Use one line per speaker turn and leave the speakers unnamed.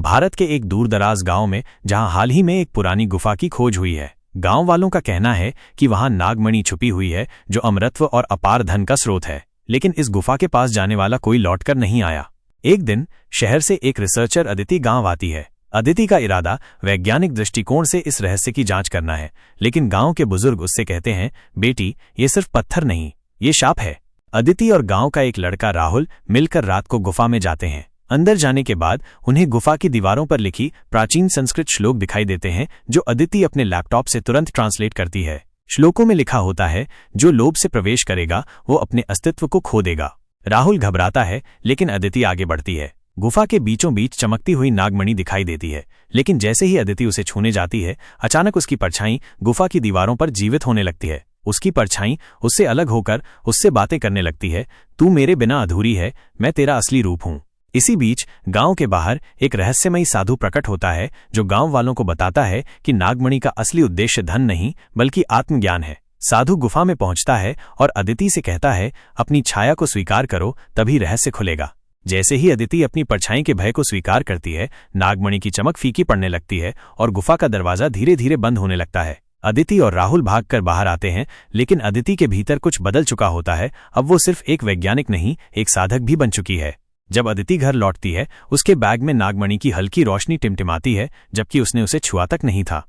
भारत के एक दूरदराज गांव में, जहां हाल ही में एक पुरानी गुफा की खोज हुई है। गांव वालों का कहना है कि वहां नागमणि छुपी हुई है जो अमरत्व और अपार धन का स्रोत है। लेकिन इस गुफा के पास जाने वाला कोई लौटकर नहीं आया। एक दिन शहर से एक रिसर्चर अदिति गांव आती है। अदिति का इरादा वैज्ञानिक दृष्टिकोण से इस रहस्य की जांच करना है, लेकिन गांव के बुजुर्ग उससे कहते हैं, बेटी, ये सिर्फ पत्थर नहीं, ये शाप है। अदिति और गांव का एक लड़का राहुल मिलकर रात को गुफा में जाते हैं। अंदर जाने के बाद उन्हें गुफा की दीवारों पर लिखी प्राचीन संस्कृत श्लोक दिखाई देते हैं, जो अदिति अपने लैपटॉप से तुरंत ट्रांसलेट करती है। श्लोकों में लिखा होता है, जो लोभ से प्रवेश करेगा वो अपने अस्तित्व को खो देगा। राहुल घबराता है, लेकिन अदिति आगे बढ़ती है। गुफा के बीचों बीच चमकती हुई नागमणि दिखाई देती है, लेकिन जैसे ही अदिति उसे छूने जाती है, अचानक उसकी परछाई गुफा की दीवारों पर जीवित होने लगती है। उसकी परछाई उससे अलग होकर उससे बातें करने लगती है, तू मेरे बिना अधूरी है, मैं तेरा असली रूप हूं। इसी बीच गांव के बाहर एक रहस्यमयी साधु प्रकट होता है, जो गांव वालों को बताता है कि नागमणि का असली उद्देश्य धन नहीं बल्कि आत्मज्ञान है। साधु गुफा में पहुंचता है और अदिति से कहता है, अपनी छाया को स्वीकार करो, तभी रहस्य खुलेगा। जैसे ही अदिति अपनी परछाई के भय को स्वीकार करती है, नागमणि की चमक फीकी पड़ने लगती है और गुफा का दरवाजा धीरे धीरे बंद होने लगता है। अदिति और राहुल भागकर बाहर आते हैं, लेकिन अदिति के भीतर कुछ बदल चुका होता है। अब वो सिर्फ एक वैज्ञानिक नहीं, एक साधक भी बन चुकी है। जब अदिति घर लौटती है, उसके बैग में नागमणि की हल्की रोशनी टिमटिमाती है, जबकि उसने उसे छुआ तक नहीं था।